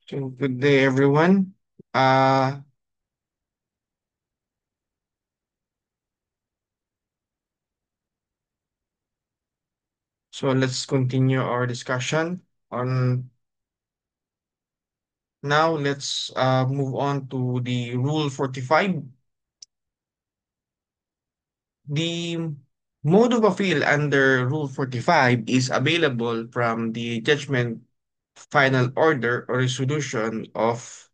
So good day, everyone. Uh, so let's continue our discussion on now. Let's move on to the Rule 45. The mode of appeal under Rule 45 is available from the judgment, final order, or resolution of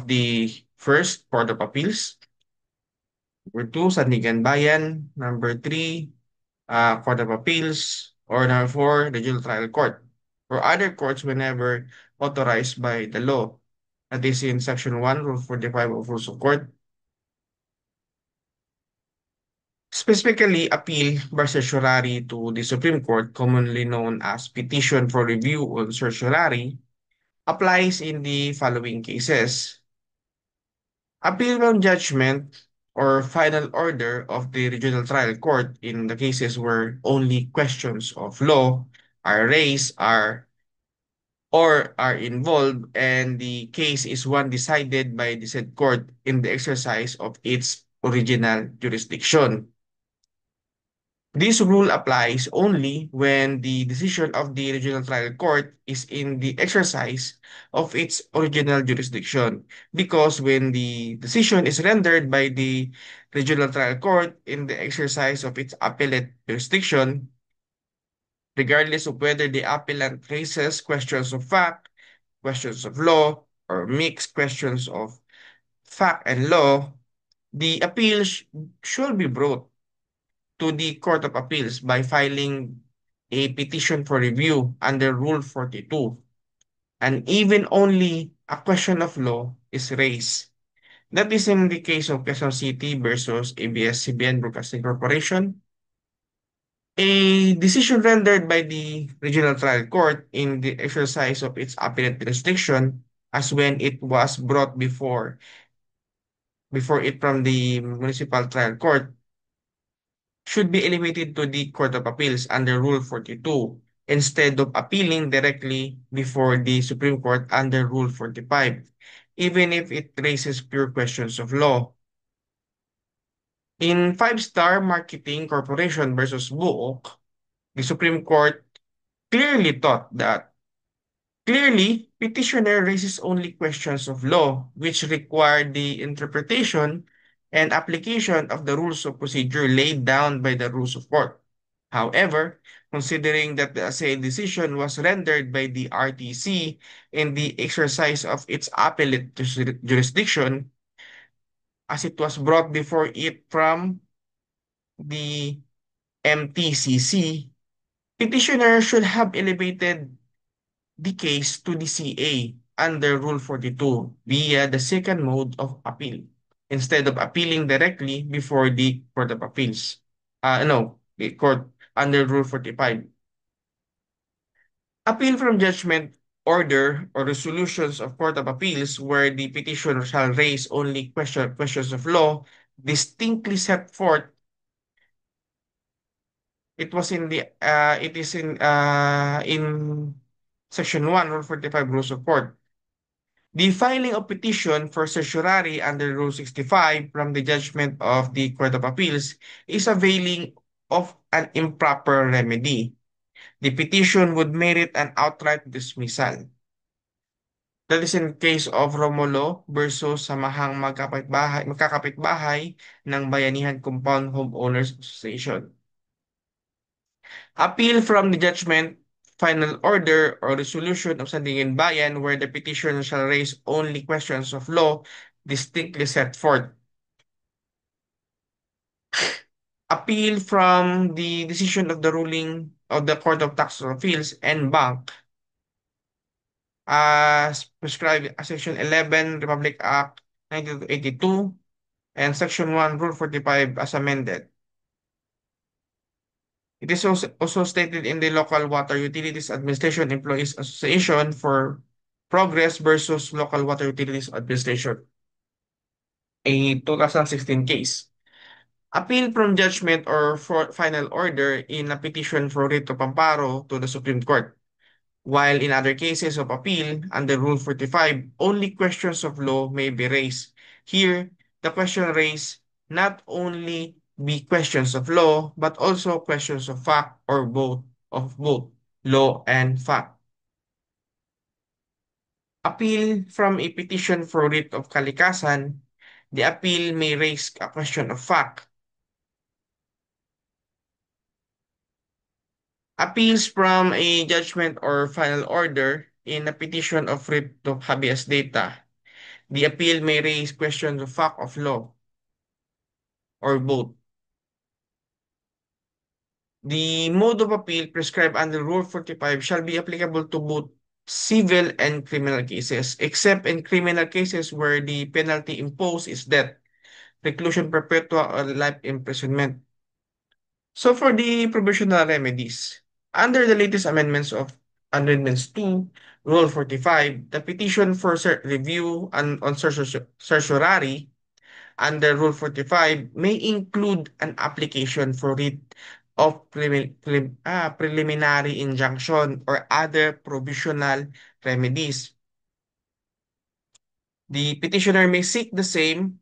the first Court of Appeals. Number two, Sandigan Bayan. Number three, Court of Appeals, or number four, Regional Trial Court, or other courts whenever authorized by the law. That is in Section 1, Rule 45 of Rules of Court. Specifically, appeal by certiorari to the Supreme Court, commonly known as petition for review on certiorari, applies in the following cases. Appeal from judgment or final order of the regional trial court in the cases where only questions of law are raised are involved and the case is one decided by the said court in the exercise of its original jurisdiction. This rule applies only when the decision of the regional trial court is in the exercise of its original jurisdiction. Because when the decision is rendered by the regional trial court in the exercise of its appellate jurisdiction, regardless of whether the appellant raises questions of fact, questions of law, or mixed questions of fact and law, the appeal should be brought to the Court of Appeals by filing a petition for review under Rule 42. And even only a question of law is raised. That is in the case of Quezon City versus ABS-CBN Broadcasting Corporation. A decision rendered by the Regional Trial Court in the exercise of its appellate jurisdiction as when it was brought before it from the Municipal Trial Court should be elevated to the Court of Appeals under Rule 42 instead of appealing directly before the Supreme Court under Rule 45, even if it raises pure questions of law. In Five Star Marketing Corporation versus Buok, the Supreme Court clearly thought that clearly petitioner raises only questions of law which require the interpretation and application of the rules of procedure laid down by the rules of court. However, considering that the assay decision was rendered by the RTC in the exercise of its appellate jurisdiction, as it was brought before it from the MTCC, petitioner should have elevated the case to the CA under Rule 42 via the second mode of appeal instead of appealing directly before the Court of Appeals. No, the court under Rule 45. Appeal from judgment, order, or resolutions of Court of Appeals where the petitioner shall raise only questions of law distinctly set forth. It is in Section 1, Rule 45 Rules of Court. The filing of petition for certiorari under Rule 65 from the judgment of the Court of Appeals is availing of an improper remedy. The petition would merit an outright dismissal. That is in case of Romulo versus Samahang Magkakapitbahay ng Bayanihan Compound Homeowners Association. Appeal from the judgment, final order, or resolution of Sandigan Bayan where the petitioner shall raise only questions of law distinctly set forth. Appeal from the decision of the ruling of the Court of Tax Appeals and Bank as prescribed as Section 11 Republic Act 1982 and Section 1 Rule 45 as amended. It is also stated in the Local Water Utilities Administration Employees Association for Progress versus Local Water Utilities Administration, a 2016 case. Appeal from judgment or for final order in a petition for writ of amparo to the Supreme Court. while in other cases of appeal under Rule 45, only questions of law may be raised. Here, the question raised not only be questions of law, but also questions of fact or both law and fact. Appeal from a petition for writ of kalikasan, the appeal may raise a question of fact. Appeals from a judgment or final order in a petition of writ of habeas data. The appeal may raise questions of fact of law or both. The mode of appeal prescribed under Rule 45 shall be applicable to both civil and criminal cases, except in criminal cases where the penalty imposed is death, reclusion perpetua, or life imprisonment. So for the provisional remedies, under the latest amendments of Amendments 2, Rule 45, the petition for review and on certiorari under Rule 45 may include an application for writ of preliminary injunction or other provisional remedies. The petitioner may seek the same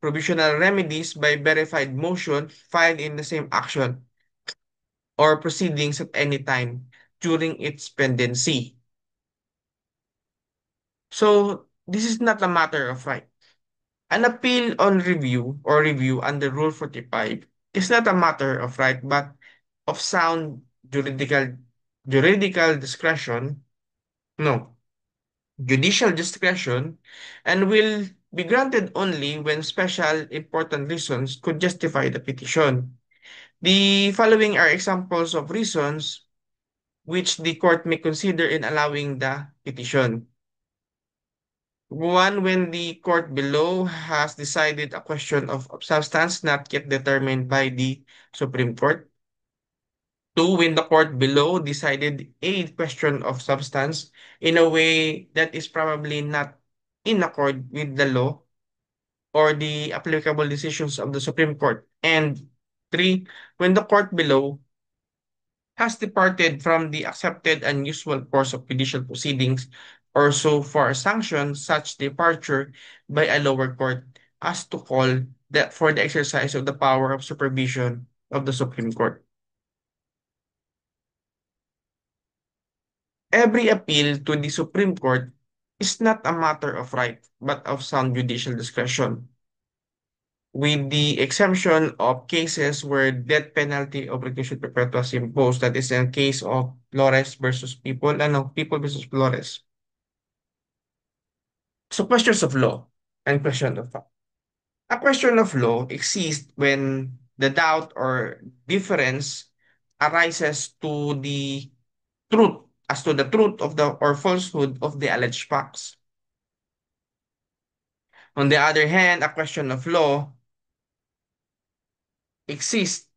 provisional remedies by verified motion filed in the same action or proceedings at any time during its pendency. So, this is not a matter of right. An appeal on review or review under Rule 45 is not a matter of right but of sound juridical discretion, no, judicial discretion, and will be granted only when special important reasons could justify the petition. The following are examples of reasons which the court may consider in allowing the petition. One, when the court below has decided a question of substance not yet determined by the Supreme Court. Two, when the court below decided a question of substance in a way that is probably not in accord with the law or the applicable decisions of the Supreme Court. And three, when the court below has departed from the accepted and usual course of judicial proceedings or so far sanctioned such departure by a lower court as to call that for the exercise of the power of supervision of the Supreme Court. Every appeal to the Supreme Court is not a matter of right, but of sound judicial discretion, with the exemption of cases where death penalty of reclusion perpetua is imposed. That is in case of Flores versus People, People versus Flores. So questions of law and question of fact. A question of law exists when the doubt or difference arises to the truth, as to the truth of the or falsehood of the alleged facts. On the other hand, a question of law exists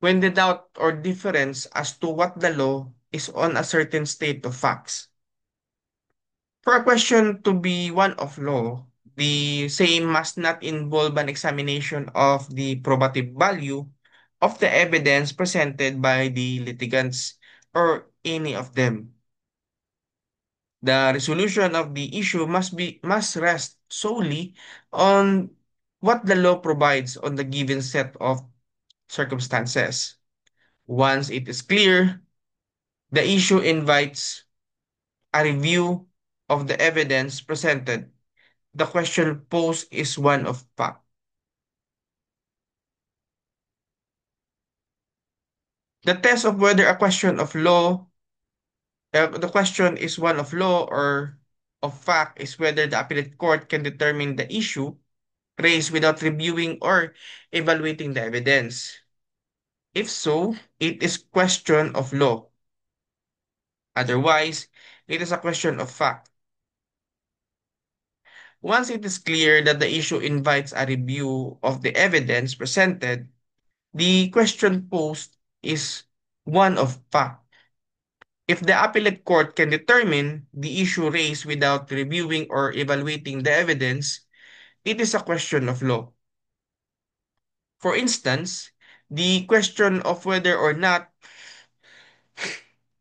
when the doubt or difference as to what the law is on a certain state of facts. For a question to be one of law, the same must not involve an examination of the probative value of the evidence presented by the litigants or any of them. The resolution of the issue must rest solely on what the law provides on the given set of circumstances. Once it is clear, the issue invites a review of the evidence presented. The question posed is one of fact. The test of whether a question of law, the question is one of law or of fact is whether the appellate court can determine the issue raised without reviewing or evaluating the evidence. If so, it is question of law. Otherwise, it is a question of fact. Once it is clear that the issue invites a review of the evidence presented, the question posed is one of fact. If the appellate court can determine the issue raised without reviewing or evaluating the evidence, it is a question of law. For instance, the question of whether or not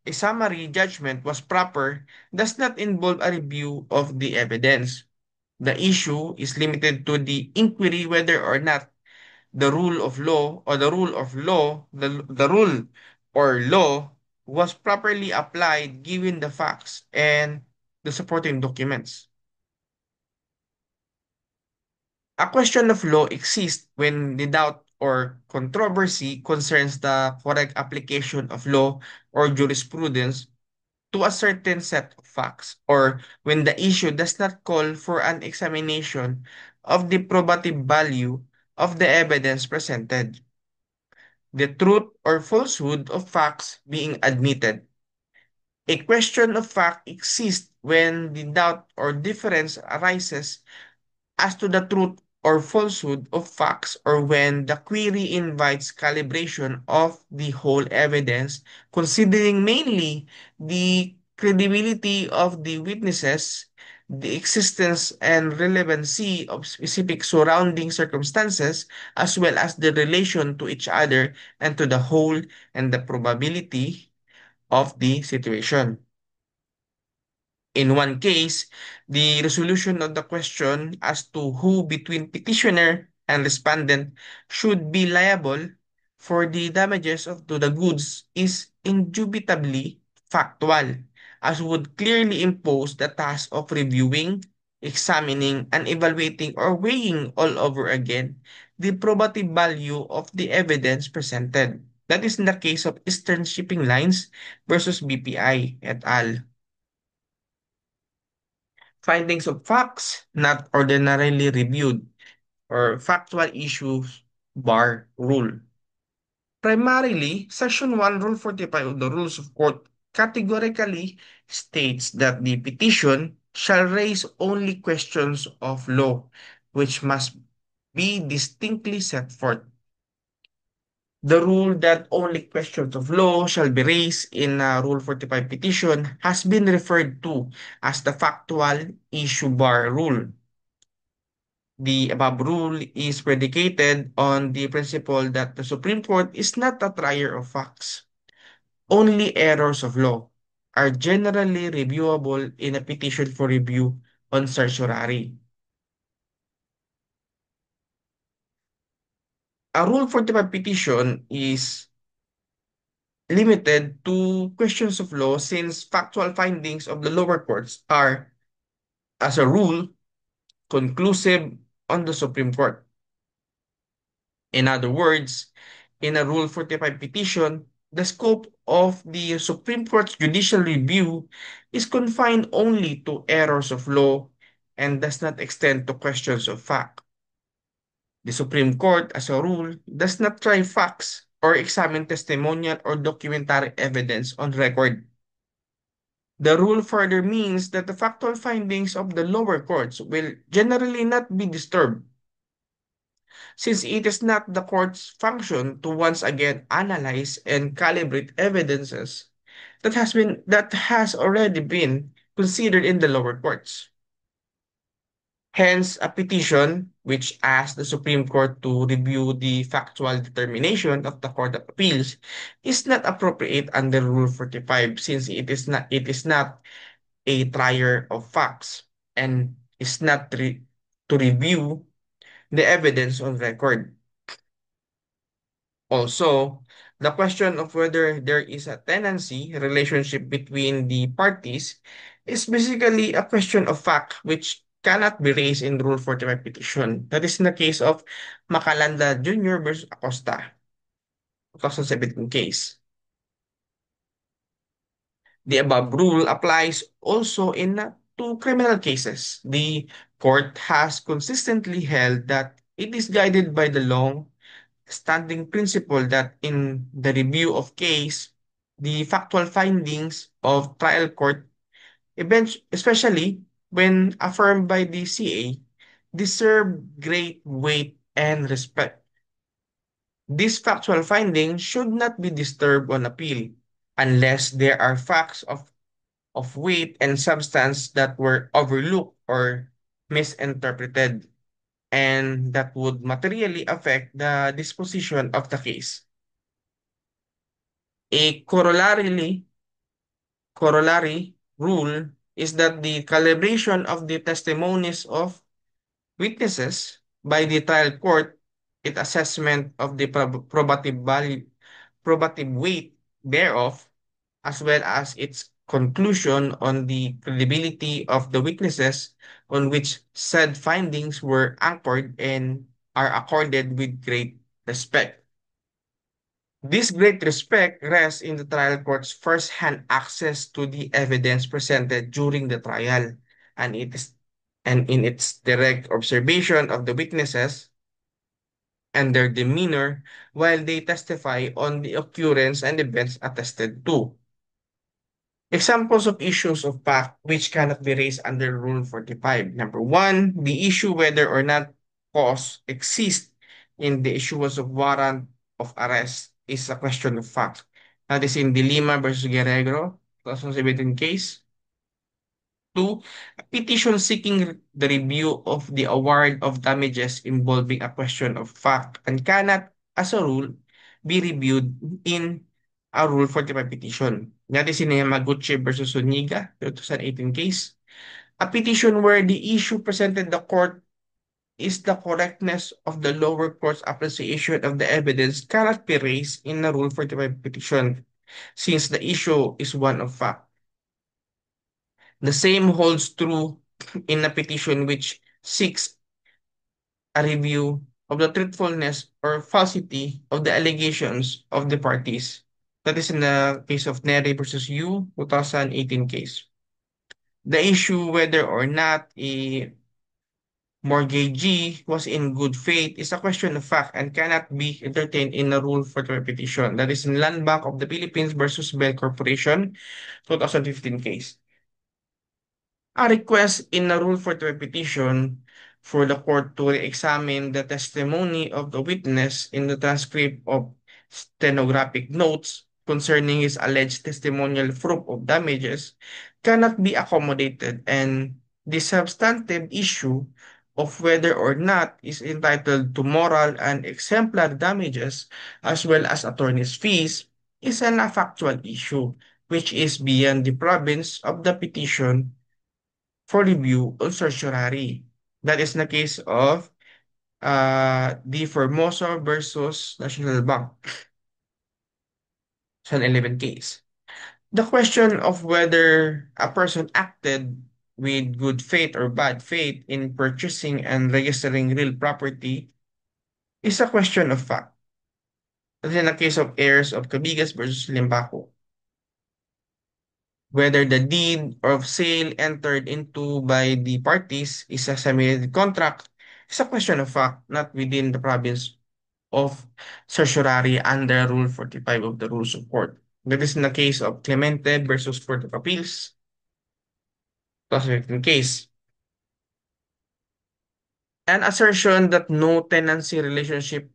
a summary judgment was proper does not involve a review of the evidence. The issue is limited to the inquiry whether or not the rule of law or the rule or law was properly applied given the facts and the supporting documents. A question of law exists when the doubt or controversy concerns the correct application of law or jurisprudence to a certain set of facts, or when the issue does not call for an examination of the probative value of the evidence presented, the truth or falsehood of facts being admitted. A question of fact exists when the doubt or difference arises as to the truth or falsehood of facts, or when the query invites calibration of the whole evidence, considering mainly the credibility of the witnesses, the existence and relevancy of specific surrounding circumstances, as well as the relation to each other and to the whole and the probability of the situation. In one case, the resolution of the question as to who between petitioner and respondent should be liable for the damages to the goods is indubitably factual, as would clearly impose the task of reviewing, examining, and evaluating or weighing all over again the probative value of the evidence presented. That is in the case of Eastern Shipping Lines versus BPI et al. Findings of facts not ordinarily reviewed, or factual issues bar rule. Primarily, Section 1, Rule 45 of the Rules of Court categorically states that the petition shall raise only questions of law, which must be distinctly set forth. The rule that only questions of law shall be raised in a Rule 45 petition has been referred to as the factual issue bar rule. The above rule is predicated on the principle that the Supreme Court is not a trier of facts. Only errors of law are generally reviewable in a petition for review on certiorari. A Rule 45 petition is limited to questions of law since factual findings of the lower courts are, as a rule, conclusive on the Supreme Court. In other words, in a Rule 45 petition, the scope of the Supreme Court's judicial review is confined only to errors of law and does not extend to questions of fact. The Supreme Court, as a rule, does not try facts or examine testimonial or documentary evidence on record. The rule further means that the factual findings of the lower courts will generally not be disturbed, since it is not the court's function to once again analyze and calibrate evidences that has already been considered in the lower courts. Hence, a petition which asks the Supreme Court to review the factual determination of the Court of Appeals is not appropriate under Rule 45, since it is not a trier of facts and is not to review the evidence on record. Also, the question of whether there is a tenancy relationship between the parties is basically a question of fact which cannot be raised in Rule 45 petition. That is in the case of Macalanda Jr. versus Acosta, 2017 case. The above rule applies also in to criminal cases. The court has consistently held that it is guided by the long-standing principle that in the review of case, the factual findings of trial court, especially when affirmed by the CA, deserve great weight and respect. These factual findings should not be disturbed on appeal unless there are facts of weight and substance that were overlooked or misinterpreted and that would materially affect the disposition of the case. A corollary corollary rule is that the calibration of the testimonies of witnesses by the trial court, its assessment of the probative value, probative weight thereof, as well as its conclusion on the credibility of the witnesses on which said findings were anchored and are accorded with great respect. This great respect rests in the trial court's first-hand access to the evidence presented during the trial, and it is and in its direct observation of the witnesses and their demeanor while they testify on the occurrence and events attested to. Examples of issues of fact which cannot be raised under Rule 45. Number one, the issue whether or not cause exists in the issuance of warrant of arrest is a question of fact. That is in the Lima versus Guerrero 2017 case. Two, a petition seeking the review of the award of damages involving a question of fact and cannot, as a rule, be reviewed in a Rule 45 petition. That is in Yamaguchi versus Zuniga, 2018 case. A petition where the issue presented the court is the correctness of the lower court's appreciation of the evidence cannot be raised in a Rule 45 petition since the issue is one of fact. The same holds true in a petition which seeks a review of the truthfulness or falsity of the allegations of the parties. That is in the case of Neri versus Yu, 2018 case. The issue whether or not a mortgagee was in good faith is a question of fact and cannot be entertained in a Rule for the petition. That is in Land Bank of the Philippines versus Bell Corporation, 2015 case. A request in a Rule for the petition for the court to re-examine the testimony of the witness in the transcript of stenographic notes concerning his alleged testimonial proof of damages cannot be accommodated, and the substantive issue of whether or not is entitled to moral and exemplary damages as well as attorney's fees is an factual issue which is beyond the province of the petition for review on certiorari. That is the case of the Formosa versus National Bank. It's an 11 case. The question of whether a person acted with good faith or bad faith in purchasing and registering real property is a question of fact. As in the case of heirs of Cabigas versus Limbaco. Whether the deed of sale entered into by the parties is a semi contract is a question of fact, not within the province of certiorari under Rule 45 of the Rules of Court. That is in the case of Clemente versus Court of Appeals, 2015 case. An assertion that no tenancy relationship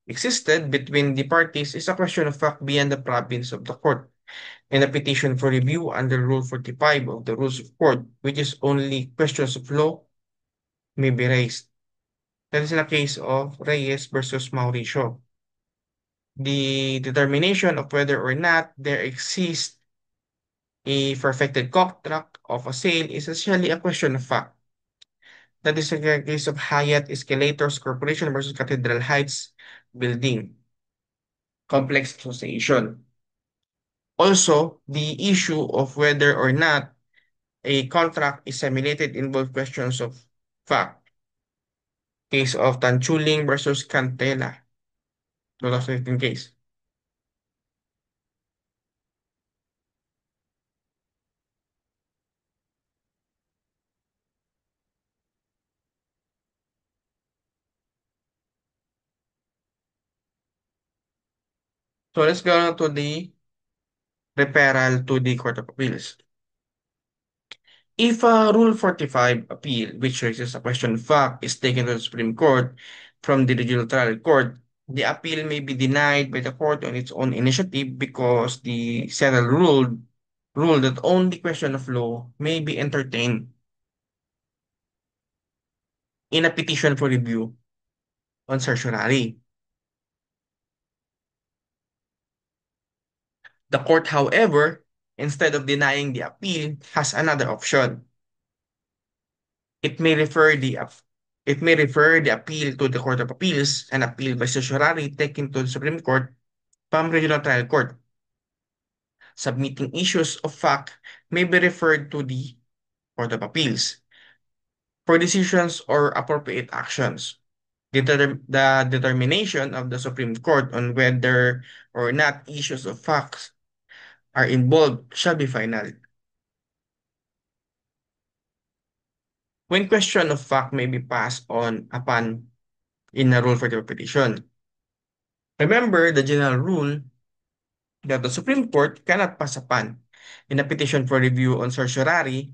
existed between the parties is a question of fact beyond the province of the court. And a petition for review under Rule 45 of the Rules of Court, which is only questions of law, may be raised. That is in the case of Reyes versus Mauricio. The determination of whether or not there exists a perfected contract of a sale is essentially a question of fact. That is in the case of Hyatt Escalators Corporation versus Cathedral Heights Building Complex Association. Also, the issue of whether or not a contract is simulated involve questions of fact. Case of Tanchuling versus Cantela, 2015 case. So let's go to the referral to the Court of Appeals. If a Rule 45 appeal, which raises a question of fact, is taken to the Supreme Court from the regional trial court, the appeal may be denied by the court on its own initiative because the settled rule that only question of law may be entertained in a petition for review on certiorari. The court, however, instead of denying the appeal, has another option. It may refer the ap- it may refer the appeal to the Court of Appeals and appeal by certiorari taken to the Supreme Court from regional trial court. Submitting issues of fact may be referred to the Court of Appeals for decisions or appropriate actions. The determination of the Supreme Court on whether or not issues of facts are involved shall be final. When question of fact may be passed on upon in a rule for interpretation. Remember the general rule that the Supreme Court cannot pass upon in a petition for review on certiorari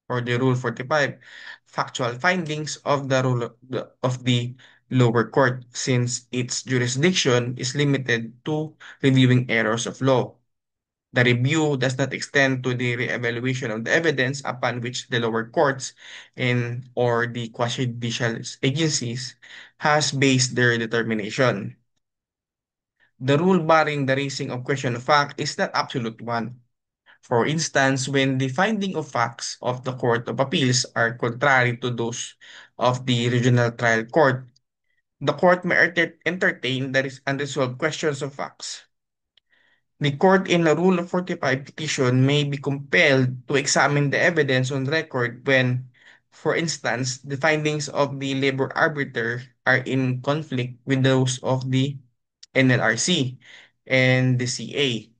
or the Rule 45 factual findings of the lower court since its jurisdiction is limited to reviewing errors of law. The review does not extend to the re-evaluation of the evidence upon which the lower courts and or the quasi-judicial agencies has based their determination. The rule barring the raising of question of fact is not absolute one. For instance, when the finding of facts of the Court of Appeals are contrary to those of the regional trial court, the court may entertain the unresolved questions of facts. The court in a Rule of 45 petition may be compelled to examine the evidence on record when, for instance, the findings of the labor arbiter are in conflict with those of the NLRC and the CA.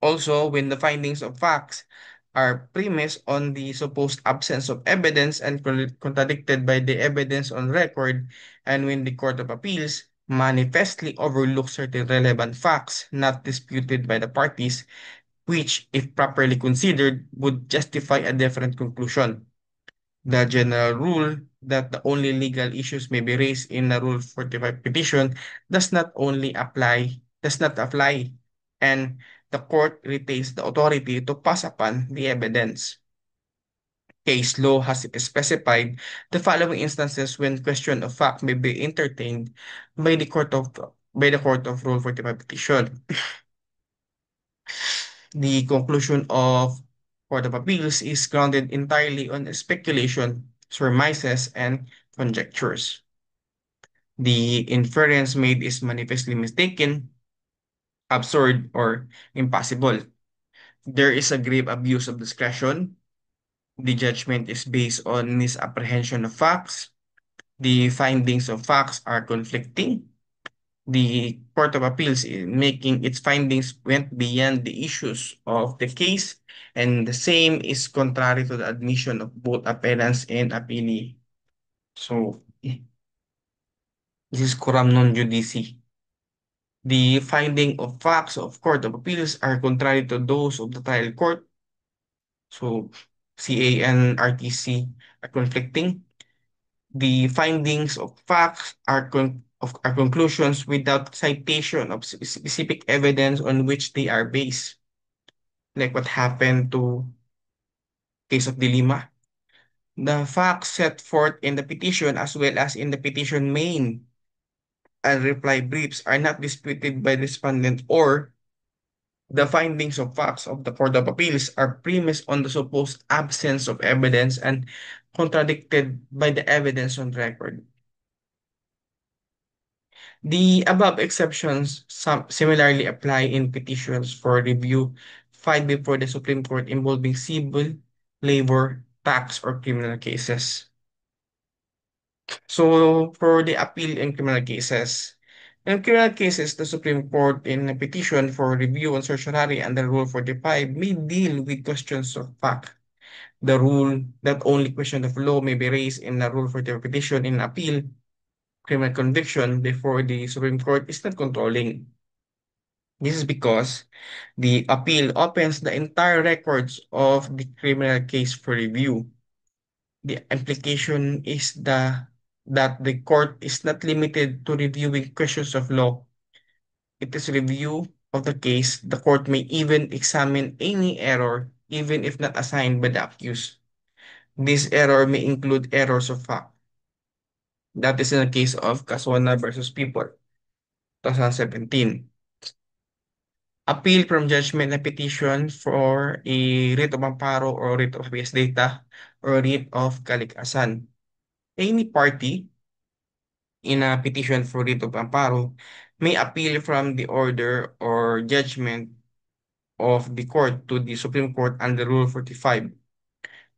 Also, when the findings of facts are premised on the supposed absence of evidence and contradicted by the evidence on record, and when the Court of Appeals manifestly overlooks certain relevant facts not disputed by the parties, which, if properly considered, would justify a different conclusion. The general rule that the only legal issues may be raised in a Rule 45 petition does not apply, and the court retains the authority to pass upon the evidence. Case law has specified the following instances when question of fact may be entertained by the court of Rule 45 petition. The conclusion of Court of Appeals is grounded entirely on speculation, surmises, and conjectures. The inference made is manifestly mistaken, absurd, or impossible. There is a grave abuse of discretion. The judgment is based on misapprehension of facts. The findings of facts are conflicting. The Court of Appeals, in making its findings, went beyond the issues of the case, and the same is contrary to the admission of both appellants and appellee. So, this is coram non judici. The finding of facts of Court of Appeals are contrary to those of the trial court. So, CA and RTC are conflicting. The findings of facts are conclusions without citation of specific evidence on which they are based, like what happened to case of Dilima. The facts set forth in the petition as well as in the petition main and reply briefs are not disputed by the respondent, or the findings of facts of the Court of Appeals are premised on the supposed absence of evidence and contradicted by the evidence on record. The above exceptions similarly apply in petitions for review filed before the Supreme Court involving civil, labor, tax, or criminal cases. So, for the appeal in criminal cases, the Supreme Court in a petition for review on certiorari under Rule 45 may deal with questions of fact. The rule that only question of law may be raised in a Rule 45 petition in appeal criminal conviction before the Supreme Court is not controlling. This is because the appeal opens the entire records of the criminal case for review. The implication is that the court is not limited to reviewing questions of law. It is review of the case. The court may even examine any error, even if not assigned by the accused. This error may include errors of fact. That is in the case of Casona versus People, 2017. Appeal from judgment na petition for a writ of amparo or writ of habeas data or writ of kalikasan. Any party in a petition for writ of amparo may appeal from the order or judgment of the court to the Supreme Court under Rule 45.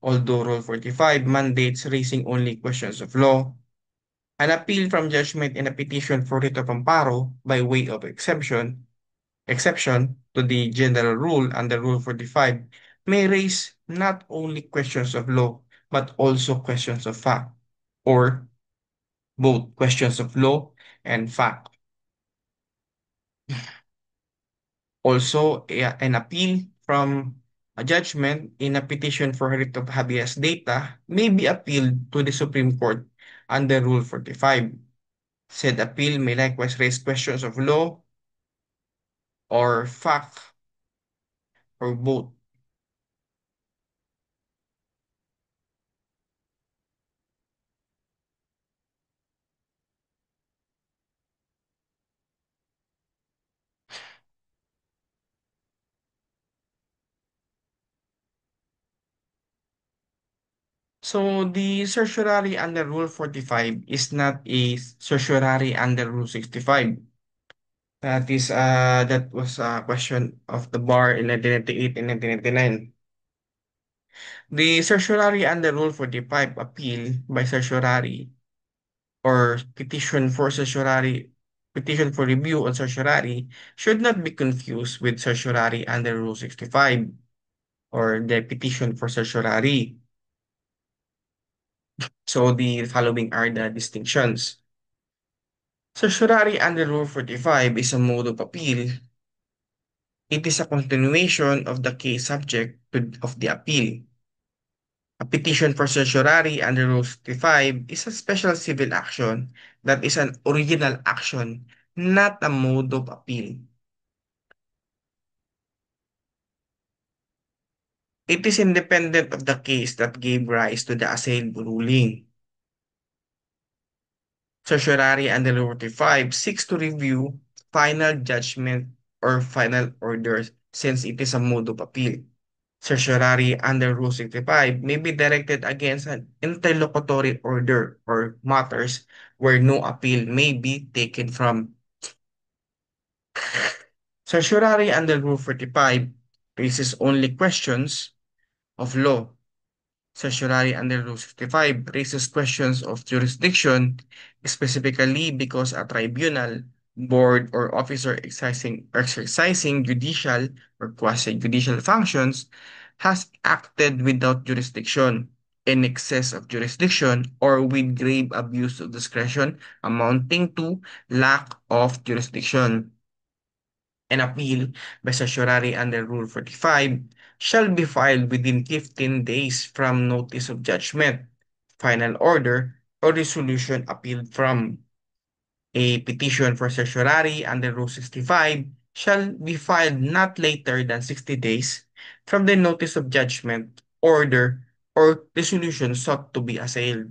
Although Rule 45 mandates raising only questions of law, an appeal from judgment in a petition for writ of amparo by way of exception to the general rule under Rule 45 may raise not only questions of law but also questions of fact, or both questions of law and fact. Also, an appeal from a judgment in a petition for writ of habeas data may be appealed to the Supreme Court under Rule 45. Said appeal may likewise raise questions of law or fact or both. So the certiorari under Rule 45 is not a certiorari under Rule 65. That was a question of the bar in 1998 and 1999. The certiorari under Rule 45 appeal by certiorari or petition for review on certiorari should not be confused with certiorari under Rule 65 or the petition for certiorari. So the following are the distinctions. Certiorari under Rule 45 is a mode of appeal. It is a continuation of the case subject of the appeal. A petition for certiorari under Rule 55 is a special civil action that is an original action, not a mode of appeal. It is independent of the case that gave rise to the assailed ruling. Certiorari under Rule 45 seeks to review final judgment or final orders since it is a mode of appeal. Certiorari under Rule 65 may be directed against an interlocutory order or matters where no appeal may be taken from. Certiorari under Rule 45 raises only questions of law. Certiorari under Rule 65 raises questions of jurisdiction, specifically because a tribunal, board, or officer exercising judicial or quasi-judicial functions has acted without jurisdiction, in excess of jurisdiction, or with grave abuse of discretion amounting to lack of jurisdiction. An appeal by certiorari under Rule 45 shall be filed within 15 days from notice of judgment, final order, or resolution appealed from. A petition for certiorari under Rule 65 shall be filed not later than 60 days from the notice of judgment, order, or resolution sought to be assailed.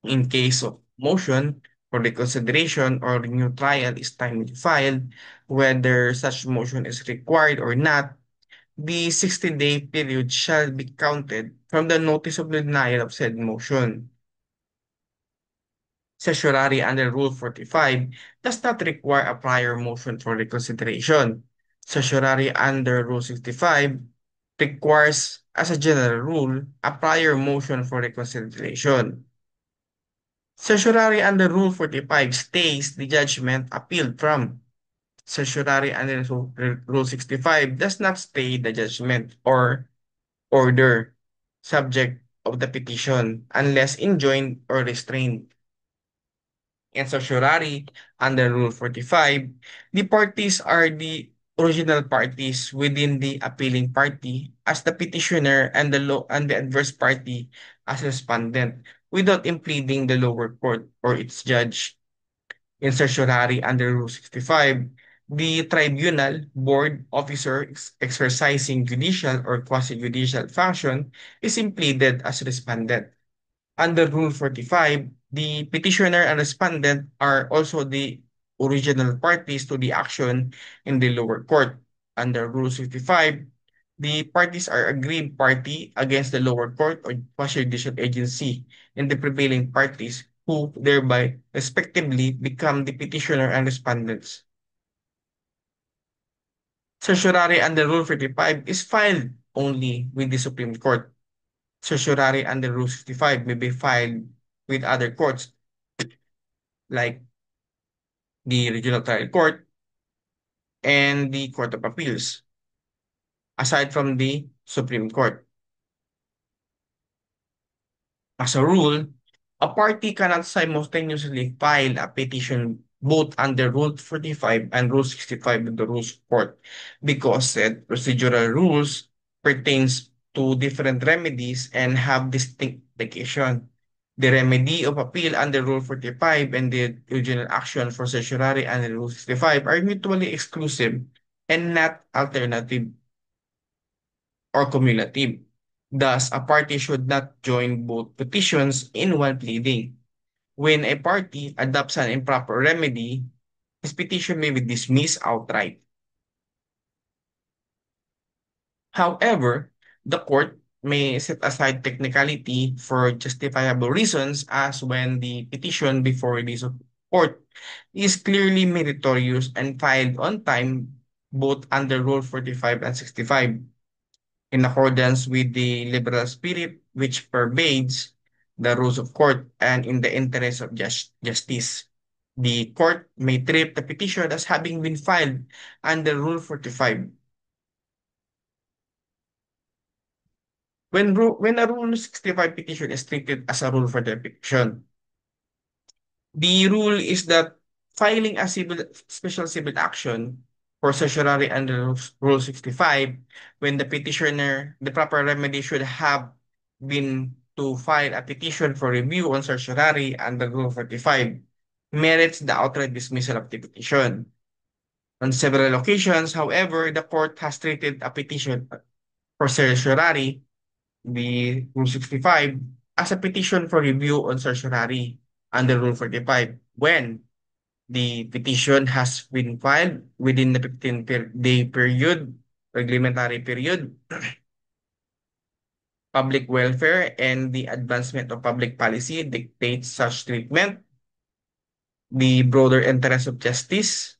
In case of motion for reconsideration or new trial is timely filed, whether such motion is required or not, the 60-day period shall be counted from the notice of denial of said motion. Certiorari under Rule 45 does not require a prior motion for reconsideration. Certiorari under Rule 65 requires, as a general rule, a prior motion for reconsideration. Certiorari under Rule 45 stays the judgment appealed from. Certiorari under Rule 65 does not stay the judgment or order subject of the petition unless enjoined or restrained. In certiorari under Rule 45, the parties are the original parties within the appealing party as the petitioner and the adverse party as respondent without impeding the lower court or its judge. In certiorari under Rule 65, the tribunal, board, officer exercising judicial or quasi-judicial function is impleaded as respondent. Under Rule 45, the petitioner and respondent are also the original parties to the action in the lower court. Under Rule 55, the parties are aggrieved party against the lower court or quasi-judicial agency and the prevailing parties who thereby respectively become the petitioner and respondents. Certiorari under Rule 55 is filed only with the Supreme Court. Certiorari under Rule 55 may be filed with other courts like the Regional Trial Court and the Court of Appeals, aside from the Supreme Court. As a rule, a party cannot simultaneously file a petition both under Rule 45 and Rule 65 of the Rules of Court because said procedural rules pertains to different remedies and have distinct application. The remedy of appeal under Rule 45 and the original action for certiorari under Rule 65 are mutually exclusive and not alternative or cumulative. Thus, a party should not join both petitions in one pleading. When a party adopts an improper remedy, his petition may be dismissed outright. However, the court may set aside technicality for justifiable reasons as when the petition before the court is clearly meritorious and filed on time both under Rule 45 and 65. In accordance with the liberal spirit which pervades the rules of court and in the interest of justice. The court may treat the petition as having been filed under Rule 45. When a Rule 65 petition is treated as a rule for the petition, the rule is that filing a special civil action for certiorari under Rule 65, when the proper remedy should have been to file a petition for review on certiorari under Rule 45, merits the outright dismissal of the petition. On several occasions, however, the court has treated a petition for certiorari, the Rule 65, as a petition for review on certiorari under Rule 45 when the petition has been filed within the 15-day period, reglementary period, public welfare and the advancement of public policy dictates such treatment. The broader interest of justice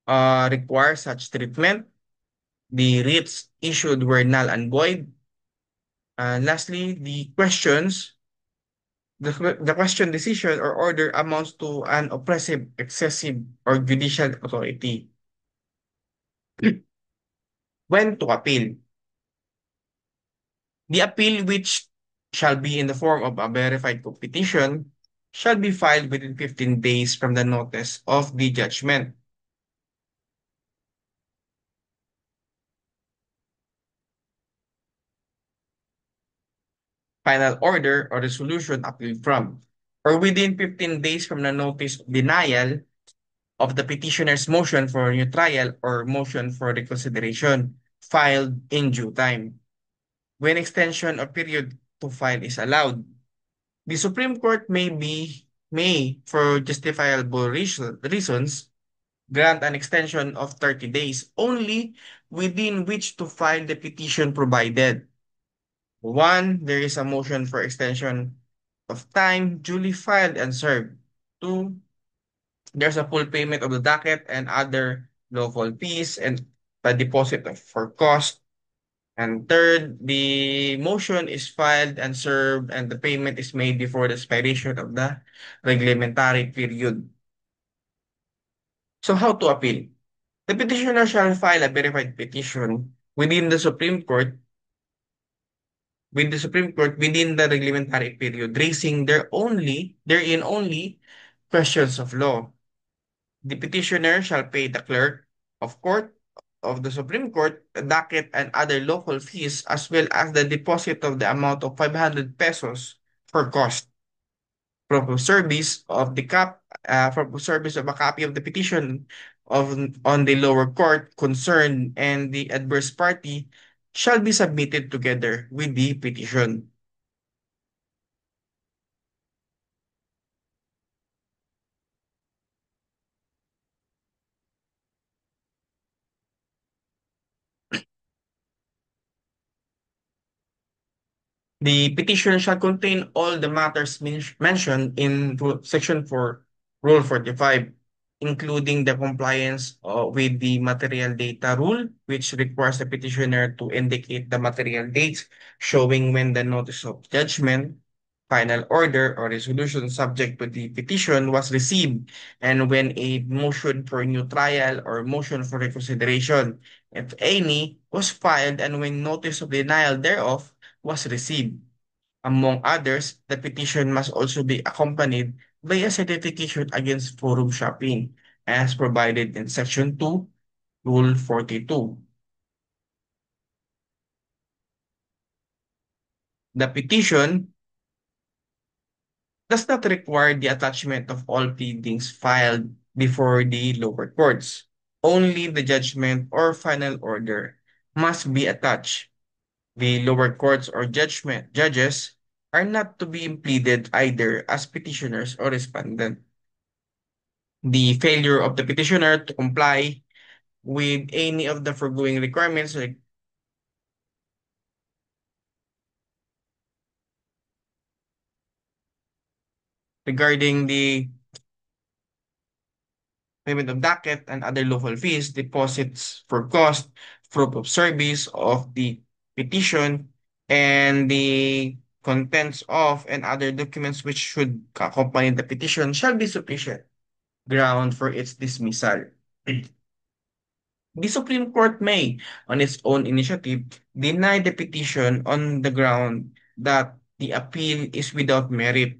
requires such treatment. The writs issued were null and void. Lastly, the question, decision, or order amounts to an oppressive, excessive, or judicial authority. When to appeal? The appeal, which shall be in the form of a verified petition, shall be filed within 15 days from the notice of the judgment. Final order or resolution appealed from, or within 15 days from the notice of denial of the petitioner's motion for new trial or motion for reconsideration filed in due time. When extension of period to file is allowed, the Supreme Court may, for justifiable reasons, grant an extension of 30 days only within which to file the petition provided. One, there is a motion for extension of time duly filed and served. Two, there's a full payment of the docket and other lawful fees and the deposit for cost. And third, the motion is filed and served and the payment is made before the expiration of the reglementary period. So how to appeal? The petitioner shall file a verified petition within the Supreme Court within the reglementary period, raising therein only questions of law. The petitioner shall pay the clerk of court of the Supreme Court the docket and other local fees as well as the deposit of the amount of 500 pesos for cost from service of the from service of a copy of the petition on the lower court concerned and the adverse party shall be submitted together with the petition. The petition shall contain all the matters mentioned in Section 4, Rule 45, including the compliance with the material data rule, which requires the petitioner to indicate the material dates showing when the notice of judgment, final order, or resolution subject to the petition was received, and when a motion for new trial or motion for reconsideration, if any, was filed, and when notice of denial thereof was received. Among others, the petition must also be accompanied by a certification against forum shopping, as provided in Section 2, Rule 42. The petition does not require the attachment of all pleadings filed before the lower courts. Only the judgment or final order must be attached. The lower courts or judges are not to be pleaded either as petitioners or respondent. The failure of the petitioner to comply with any of the foregoing requirements regarding the payment of docket and other local fees, deposits for cost, proof of service of the petition, and the contents of and other documents which should accompany the petition shall be sufficient ground for its dismissal. The Supreme Court may, on its own initiative, deny the petition on the ground that the appeal is without merit,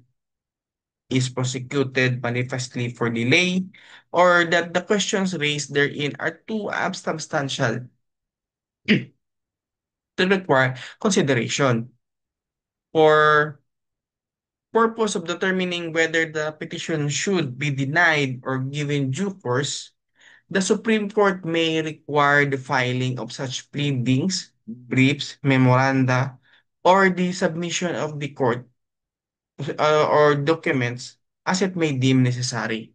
is prosecuted manifestly for delay, or that the questions raised therein are too substantial to require consideration. For purpose of determining whether the petition should be denied or given due course, the Supreme Court may require the filing of such pleadings, briefs, memoranda, or the submission of the court or documents as it may deem necessary.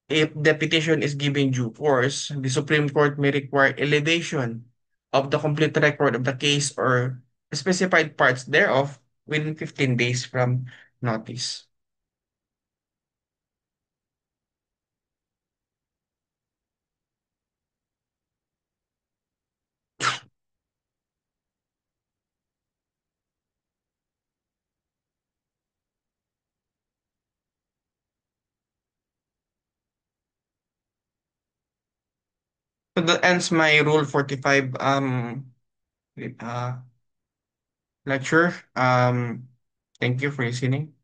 If the petition is given due course, the Supreme Court may require elevation of the complete record of the case or specified parts thereof within 15 days from notice. So that ends my Rule 45 uh, lecture. Thank you for listening.